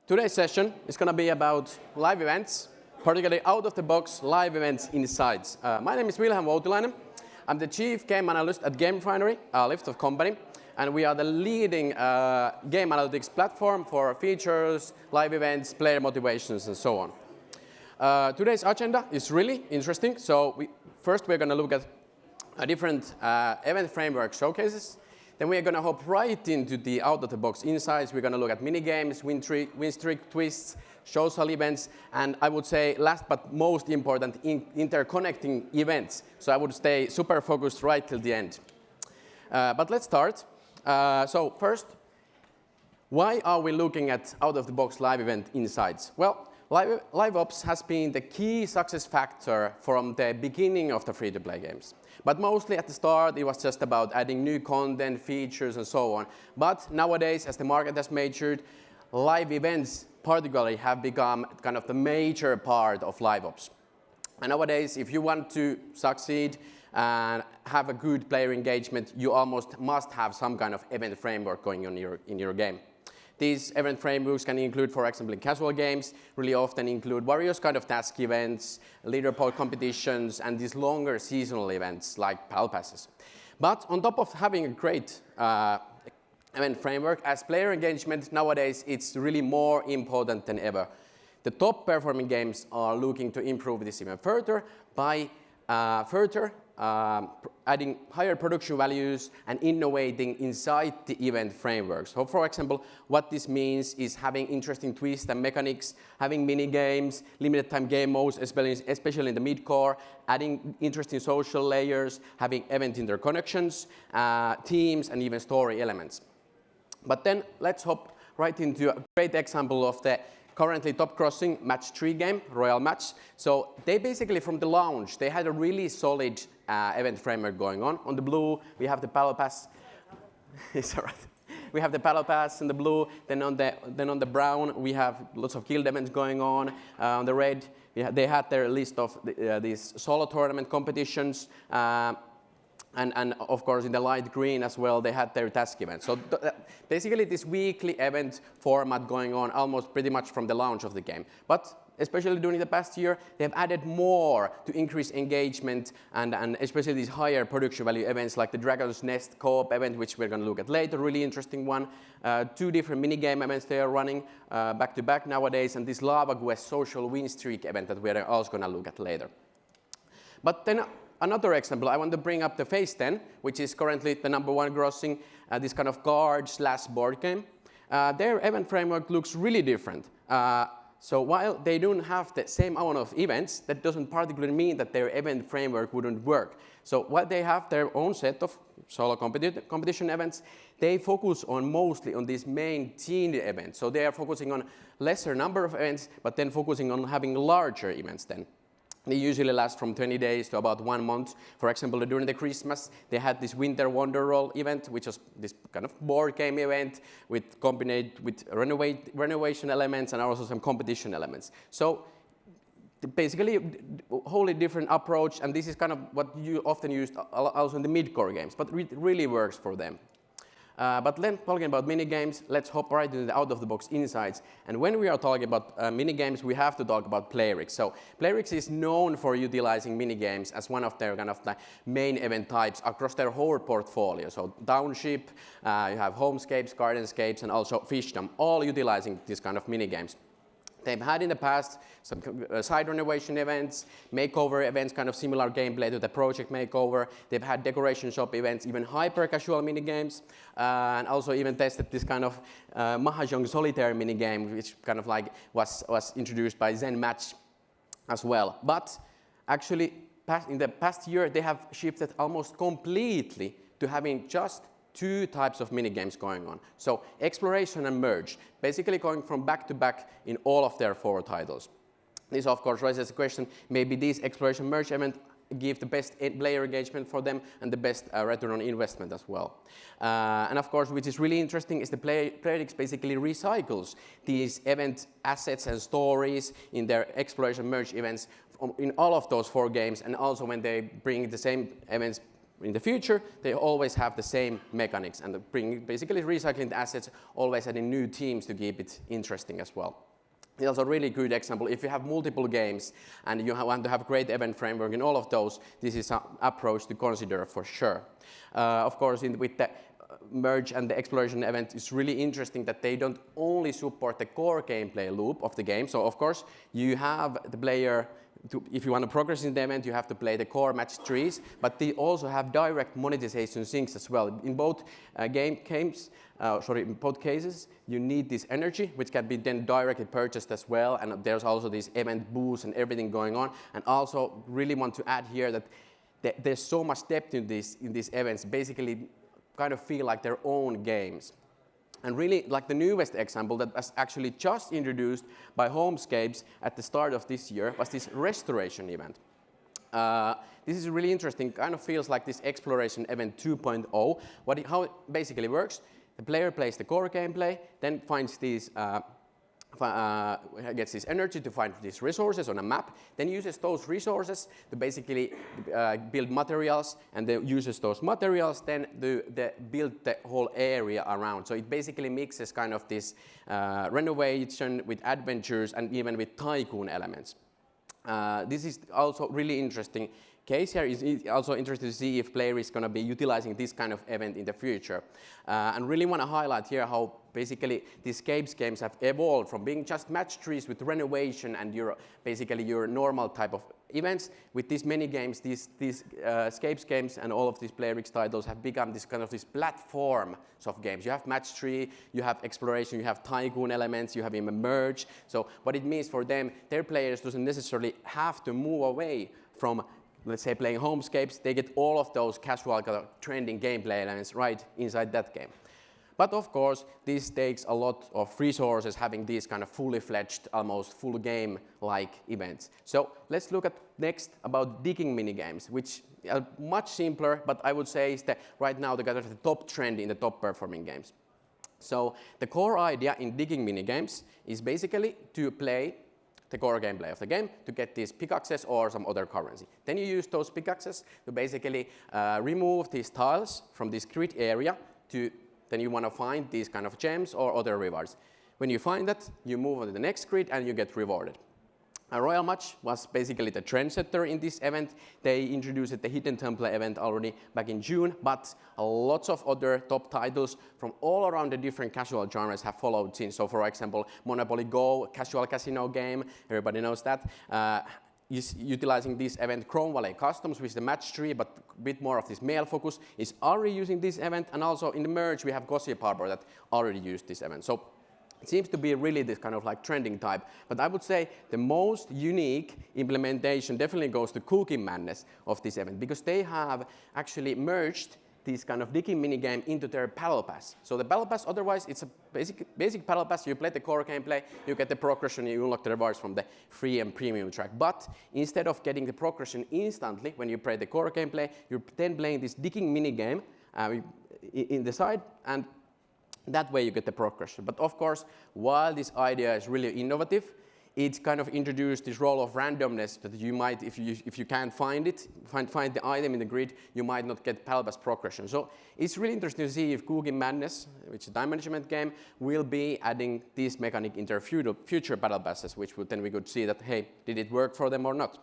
Today's session is going to be about live events, particularly out-of-the-box live events insights. My name is Wilhelm Voutilainen. I'm the Chief Game Analyst at GameRefinery, a Liftoff company, and we are the leading game analytics platform for features, live events, player motivations, and so on. Today's agenda is really interesting. So first we're going to look at different event framework showcases. Then we are going to hop right into the out-of-the-box insights. We're going to look at mini-games, win streak twists, social events, and I would say last but most important, interconnecting events. So I would stay super focused right till the end. But let's start. So first, why are we looking at out-of-the-box live event insights? Well, live ops has been the key success factor from the beginning of the free-to-play games. But mostly at the start, it was just about adding new content, features, and so on. But nowadays, as the market has matured, live events particularly have become kind of the major part of live ops. And nowadays, if you want to succeed and have a good player engagement, you almost must have some kind of event framework going on in your game. These event frameworks can include, for example, in casual games, really often include various kind of task events, leaderboard competitions, and these longer seasonal events like Battle Passes. But on top of having a great event framework, as player engagement nowadays, it's really more important than ever. The top performing games are looking to improve this even further by adding higher production values and innovating inside the event frameworks. So for example, what this means is having interesting twists and mechanics, having mini games, limited time game modes, especially in the mid-core, adding interesting social layers, having event interconnections, teams, and even story elements. But then let's hop right into a great example of the currently top-crossing Match 3 game, Royal Match. So they basically, from the launch, they had a really solid event framework going on. On the blue, we have the Battle Pass. It's all right. We have the Battle Pass in the blue. Then on the brown, we have lots of guild events going on. On the red, they had their list of these solo tournament competitions. And of course, in the light green as well, they had their task events. So basically, this weekly event format going on almost pretty much from the launch of the game. But especially during the past year, they've added more to increase engagement and especially these higher production value events like the Dragon's Nest co-op event, which we're going to look at later, really interesting one. 2 different mini-game events they are running back-to-back nowadays, and this Lava Quest social win streak event that we're also going to look at later. But then another example, I want to bring up the Phase 10, which is currently the #1 grossing, this kind of card/board game. Their event framework looks really different. So while they don't have the same amount of events, that doesn't particularly mean that their event framework wouldn't work. So while they have their own set of solo competition events, they focus on mostly on these main team events. So they are focusing on lesser number of events, but then focusing on having larger events then. They usually last from 20 days to about 1 month. For example, during the Christmas, they had this Winter Wonder Roll event, which was this kind of board game event combined with renovation elements and also some competition elements. So basically, a wholly different approach, and this is kind of what you often use also in the mid-core games, but it really works for them. But then talking about mini-games, let's hop right into the out-of-the-box insights. And when we are talking about mini-games, we have to talk about Playrix. So Playrix is known for utilizing mini-games as one of their kind of the main event types across their whole portfolio. So Township, you have Homescapes, Gardenscapes, and also Fishdom, all utilizing these kind of mini-games. They've had in the past some side renovation events, makeover events, kind of similar gameplay to the Project Makeover. They've had decoration shop events, even hyper-casual mini-games, and also even tested this kind of Mahjong solitaire mini-game, which kind of like was introduced by Zen Match as well. But actually, in the past year, they have shifted almost completely to having just 2 types of mini-games going on. So exploration and merge, basically going from back to back in all of their 4 titles. This, of course, raises the question, maybe these exploration merge events give the best player engagement for them and the best return on investment as well. And of course, which is really interesting, is the Playrix basically recycles these event assets and stories in their exploration merge events in all of those 4 games, and also when they bring the same events in the future, they always have the same mechanics and basically recycling the assets, always adding new teams to keep it interesting as well. It's also a really good example. If you have multiple games and you want to have great event framework in all of those, this is an approach to consider for sure. Of course, with the merge and the exploration event, it's really interesting that they don't only support the core gameplay loop of the game. So of course, you have the player, if you want to progress in the event, you have to play the core match trees, but they also have direct monetization sinks as well. In both in both cases, you need this energy, which can be then directly purchased as well, and there's also this event boost and everything going on. And also, really want to add here that there's so much depth in these events, basically kind of feel like their own games. And really, like the newest example that was actually just introduced by Homescapes at the start of this year was this restoration event. This is really interesting, kind of feels like this exploration event 2.0. How it basically works, the player plays the core gameplay, then finds these, gets this energy to find these resources on a map, then uses those resources to basically build materials, and then uses those materials then to build the whole area around. So it basically mixes kind of this renovation with adventures and even with tycoon elements. This is also really interesting case here. Is also interesting to see if player is going to be utilizing this kind of event in the future. And really want to highlight here how basically these Scapes games have evolved from being just match trees with renovation and basically your normal type of events. With these many games, these Scapes games and all of these PlayerX titles have become this kind of this platform of games. You have match tree, you have exploration, you have tycoon elements, you have even merge. So what it means for them, their players doesn't necessarily have to move away from, let's say, playing Homescapes. They get all of those casual kind of trending gameplay elements right inside that game. But of course, this takes a lot of resources, having these kind of fully fledged, almost full game-like events. So let's look at next about digging minigames, which are much simpler, but I would say is that right now the kind of the top trend in the top performing games. So the core idea in digging minigames is basically to play the core gameplay of the game to get these pickaxes or some other currency. Then you use those pickaxes to basically remove these tiles from this grid area then you want to find these kind of gems or other rewards. When you find that, you move on to the next grid and you get rewarded. Royal Match was basically the trendsetter in this event. They introduced the Hidden Temple event already back in June, but lots of other top titles from all around the different casual genres have followed since. So for example, Monopoly Go, casual casino game, everybody knows that. Is utilizing this event. Chrome Valley Customs, which is the match tree, but a bit more of this male focus, is already using this event. And also in the merge, we have Gossip Harbor that already used this event. So it seems to be really this kind of like trending type. But I would say the most unique implementation definitely goes to Cookie Madness of this event, because they have actually merged this kind of digging minigame into their Battle Pass. So the Battle Pass, otherwise, it's a basic Battle Pass. You play the core gameplay, you get the progression, you unlock the rewards from the free and premium track. But instead of getting the progression instantly when you play the core gameplay, you're then playing this digging minigame in the side, and that way you get the progression. But of course, while this idea is really innovative, it kind of introduced this role of randomness that you might, if you can't find it, find the item in the grid, you might not get Battle Pass progression. So it's really interesting to see if Cookie Madness, which is a time management game, will be adding this mechanic into future Battle Passes, which then we could see that, hey, did it work for them or not?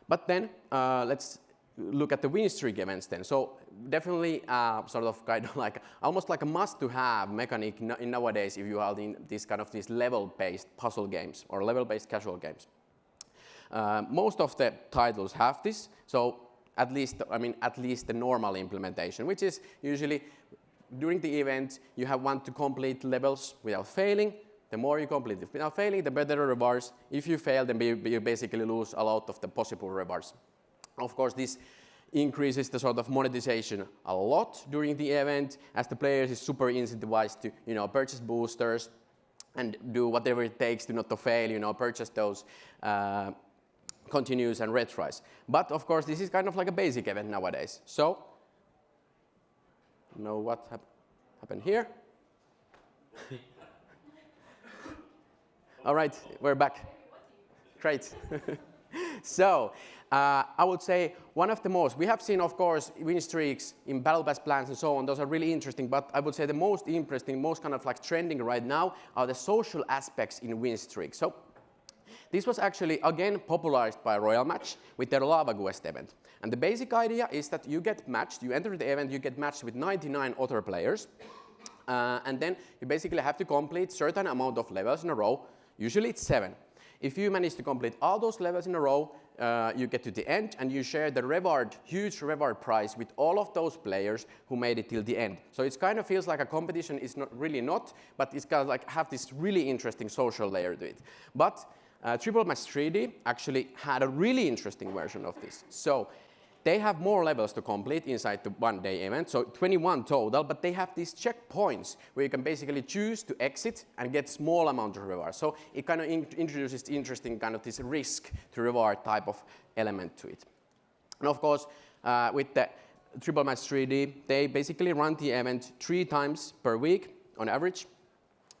But then let's look at the win streak events then. So definitely sort of kind of like almost like a must-to-have mechanic nowadays if you are in this kind of these level-based puzzle games or level-based casual games. Most of the titles have this, so at least the normal implementation, which is usually during the event you want to complete levels without failing. The more you complete without failing, the better the rewards. If you fail, then you basically lose a lot of the possible rewards. Of course, this increases the sort of monetization a lot during the event, as the players is super incentivized to purchase boosters and do whatever it takes to not to fail, purchase those continues and retries. But of course, this is kind of like a basic event nowadays. So, know what happened here? All right, we're back. Great. So I would say one of the most, we have seen of course win streaks in battle pass plans and so on, those are really interesting, but I would say the most interesting, most kind of like trending right now are the social aspects in win streaks. So this was actually again popularized by Royal Match with their Lava Quest event. And the basic idea is that you get matched, you enter the event, you get matched with 99 other players, and then you basically have to complete certain amount of levels in a row, usually it's 7. If you manage to complete all those levels in a row, you get to the end and you share the reward, huge reward prize with all of those players who made it till the end. So it kind of feels like a competition is not really not, but it's kind of like have this really interesting social layer to it. But Triple Match 3D actually had a really interesting version of this. So they have more levels to complete inside the one-day event, so 21 total, but they have these checkpoints where you can basically choose to exit and get small amount of reward. So it kind of introduces interesting kind of this risk to reward type of element to it. And of course, with the Triple Match 3D, they basically run the event 3 times per week on average.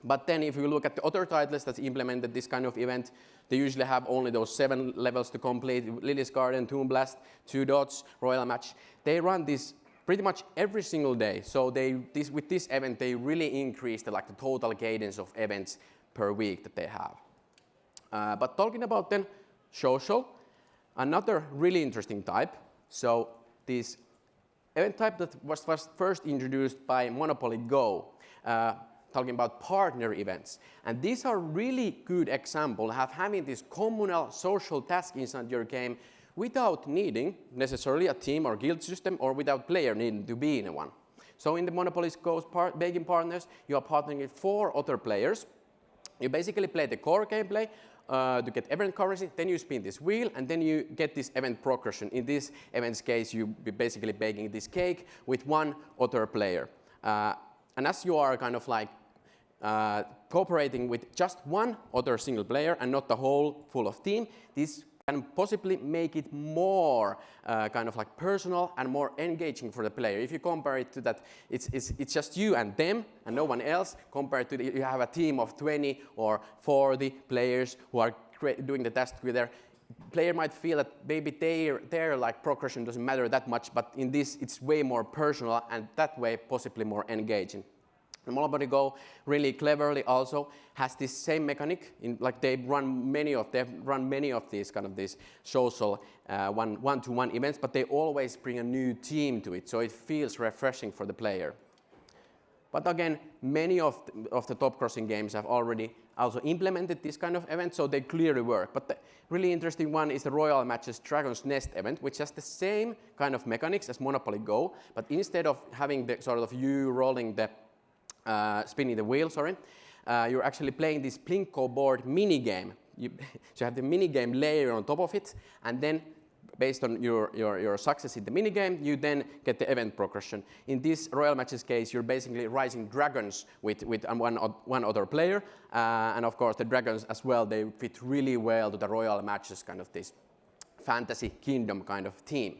But then if you look at the other titles that implemented this kind of event, they usually have only those 7 levels to complete, Lily's Garden, Toon Blast, 2 Dots, Royal Match. They run this pretty much every single day. So with this event, they really increased the total cadence of events per week that they have. But talking about then social, another really interesting type. So this event type that was first introduced by Monopoly Go, talking about partner events. And these are really good example of having this communal social task inside your game without needing necessarily a team or guild system or without player needing to be in one. So in the Monopoly Go's baking partners, you are partnering with 4 other players. You basically play the core gameplay to get event currency, then you spin this wheel, and then you get this event progression. In this event's case, you be basically baking this cake with 1 other player. And as you are kind of like cooperating with just 1 other single player and not the whole full of team, this can possibly make it more kind of like personal and more engaging for the player. If you compare it to that, it's just you and them and no one else, compared to you have a team of 20 or 40 players who are doing the task together. Player might feel that maybe their like progression doesn't matter that much, but in this it's way more personal and that way possibly more engaging. And Monopoly Go really cleverly also has this same mechanic. They've run many of these kind of these social one-to-one events, but they always bring a new team to it, so it feels refreshing for the player. But again, many of the top crossing games have already also implemented this kind of event, so they clearly work. But the really interesting one is the Royal Match's Dragon's Nest event, which has the same kind of mechanics as Monopoly Go, but instead of having the sort of you rolling the spinning the wheel, you're actually playing this Plinko board mini game. So you have the mini game layer on top of it, and then based on your success in the mini game, you then get the event progression. In this Royal Match's case, you're basically rising dragons with one other player, and of course the dragons as well, they fit really well to the Royal Match's kind of this fantasy kingdom kind of theme.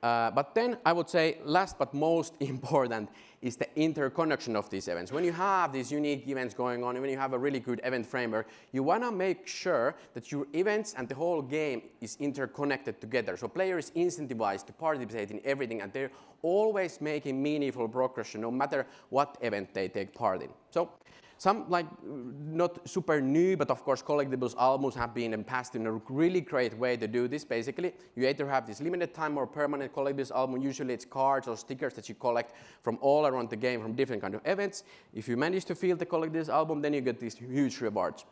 But then I would say last but most important is the interconnection of these events. When you have these unique events going on, when you have a really good event framework, you want to make sure that your events and the whole game is interconnected together. So players incentivized to participate in everything and they're always making meaningful progression no matter what event they take part in. So some like not super new, but of course collectibles albums have been passed in a really great way to do this. Basically, you either have this limited time or permanent collectibles album. Usually it's cards or stickers that you collect from all around the game from different kind of events. If you manage to fill the collectibles album, then you get these huge rewards.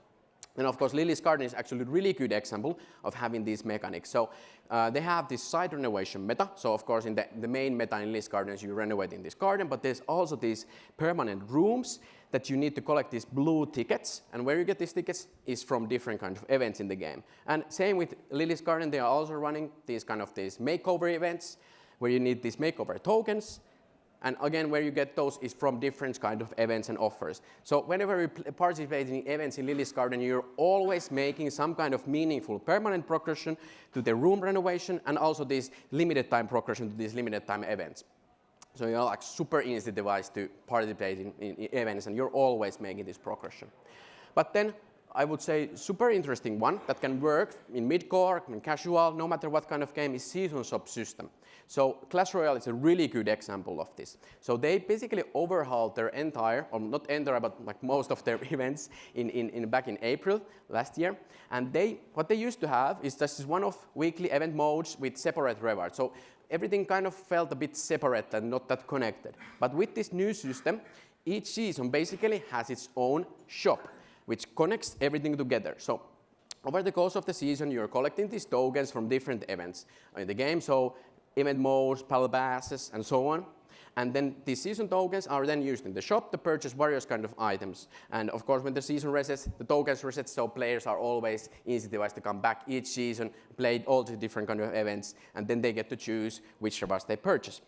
And of course, Lily's Garden is actually a really good example of having these mechanics. So they have this side renovation meta. So of course, in the main meta in Lily's Garden is you renovate in this garden, but there's also these permanent rooms that you need to collect these blue tickets. And where you get these tickets is from different kinds of events in the game. And same with Lily's Garden, they are also running these makeover events where you need these makeover tokens. And again, where you get those is from different kind of events and offers. So whenever you participate in events in Lily's Garden, you're always making some kind of meaningful permanent progression to the room renovation and also this limited time progression to these limited time events. So you're like super incentivized to participate in events and you're always making this progression. But then I would say, super interesting one that can work in mid-core, in casual, no matter what kind of game, is Season Shop system. So Clash Royale is a really good example of this. So they basically overhauled their entire, or not entire, but like most of their events back in April last year. And what they used to have is just one of weekly event modes with separate rewards. So everything kind of felt a bit separate and not that connected. But with this new system, each season basically has its own shop, which connects everything together. So over the course of the season, you're collecting these tokens from different events in the game. So event modes, battle passes, and so on. And then these season tokens are then used in the shop to purchase various kind of items. And of course, when the season resets, the tokens reset, so players are always incentivized to come back each season, play all the different kind of events, and then they get to choose which rewards they purchase.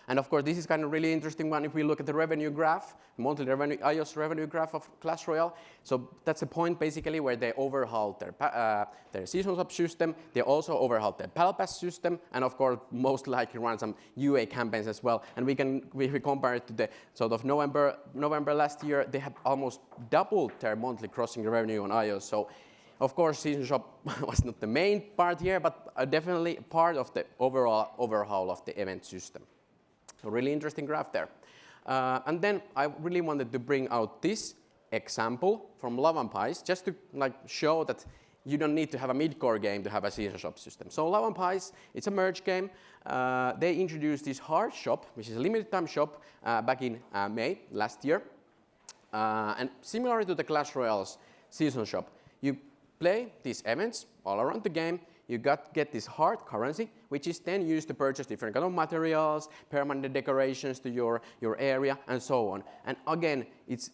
And of course, this is kind of really interesting one if we look at the revenue graph, monthly revenue, iOS revenue graph of Clash Royale. So that's a point basically where they overhauled their season shop system. They also overhauled their Battle Pass system, and of course, most likely run some UA campaigns as well. And if we compare it to the sort of November last year, they had almost doubled their monthly crossing revenue on iOS. So of course, Season Shop was not the main part here, but definitely part of the overall overhaul of the event system. So really interesting graph there. And then I really wanted to bring out this example from Love & Pies, just to show that you don't need to have a mid-core game to have a season shop system. So Love & Pies, it's a merge game. They introduced this hard shop, which is a limited time shop, back in May last year. And similar to the Clash Royale's season shop, you play these events all around the game. You get this hard currency, which is then used to purchase different kind of materials, permanent decorations to your area, and so on. And again, it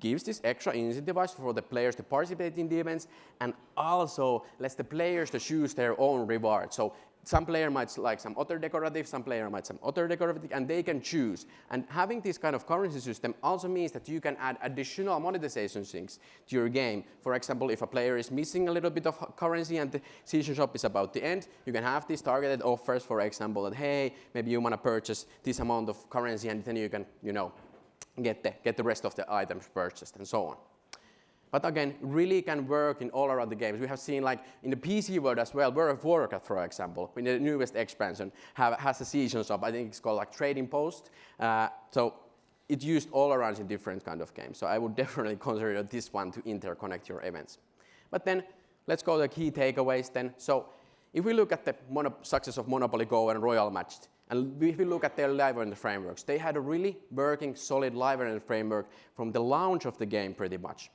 gives this extra incentive for the players to participate in the events, and also lets the players to choose their own reward. So some player might like some other decorative, some player might some other decorative, and they can choose. And having this kind of currency system also means that you can add additional monetization things to your game. For example, if a player is missing a little bit of currency and the season shop is about to end, you can have these targeted offers, for example, that hey, maybe you want to purchase this amount of currency, and then you can, get the rest of the items purchased and so on. But again, really can work in all around the games. We have seen in the PC world as well, World of Warcraft, for example, in the newest expansion, has a season shop. I think it's called Trading Post. So it's used all around in different kind of games. So I would definitely consider this one to interconnect your events. But then let's go to the key takeaways then. So if we look at the success of Monopoly Go and Royal Match, and if we look at their live event frameworks, they had a really working, solid live event framework from the launch of the game pretty much.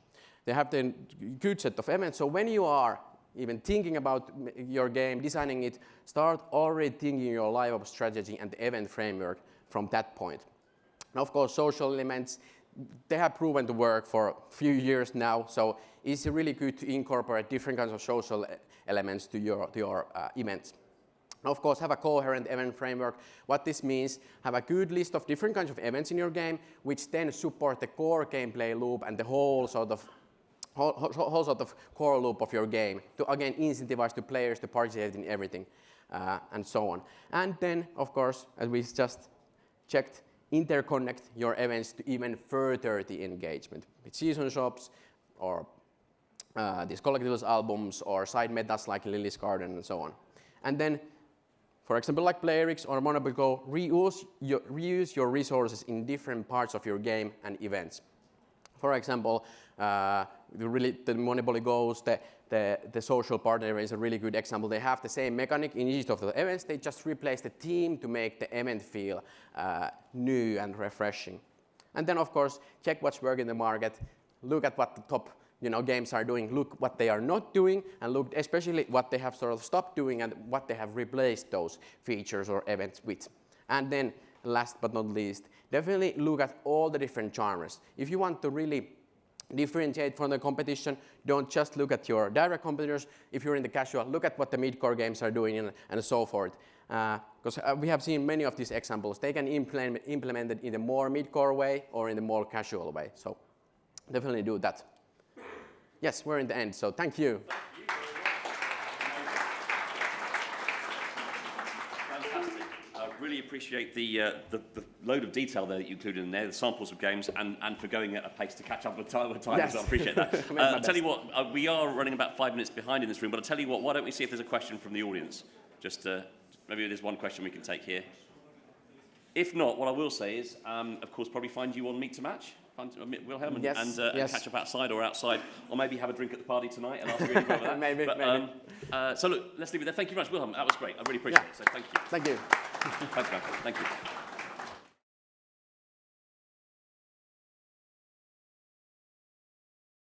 They have a good set of events. So when you are even thinking about your game, designing it, start already thinking your live ops strategy and the event framework from that point. And of course, social elements, they have proven to work for a few years now. So it's really good to incorporate different kinds of social elements to your events. Of course, have a coherent event framework. What this means, have a good list of different kinds of events in your game, which then support the core gameplay loop and the whole sort of core loop of your game to, again, incentivize the players to participate in everything and so on. And then, of course, as we just checked, interconnect your events to even further the engagement with season shops or these collectibles albums or side metas like Lily's Garden and so on. And then, for example, like Playrix or Monopoly Go, reuse your resources in different parts of your game and events. For example, the Monopoly Go's, the social partner is a really good example. They have the same mechanic in each of the events. They just replace the theme to make the event feel new and refreshing. And then, of course, check what's working in the market. Look at what the top games are doing. Look what they are not doing, and look especially what they have sort of stopped doing and what they have replaced those features or events with. And then, last but not least, definitely look at all the different genres. If you want to really differentiate from the competition, don't just look at your direct competitors. If you're in the casual, look at what the mid-core games are doing and so forth. Because we have seen many of these examples. They can implement it in a more mid-core way or in the more casual way. So definitely do that. Yes, we're in the end, so thank you. Fantastic. really appreciate the load of detail there that you included in there, the samples of games, and for going at a pace to catch up with time. Yes. So I appreciate that. I'll tell you what, we are running about 5 minutes behind in this room, but I'll tell you what, why don't we see if there's a question from the audience? Just maybe there's one question we can take here. If not, what I will say is, of course, probably find you on Meet to Match, Wilhelm, and catch up outside or outside, or maybe have a drink at the party tonight and ask you about that. maybe. So look, let's leave it there. Thank you very much, Wilhelm. That was great. I really appreciate it. So thank you. Thank you. Thanks, man. Thank you.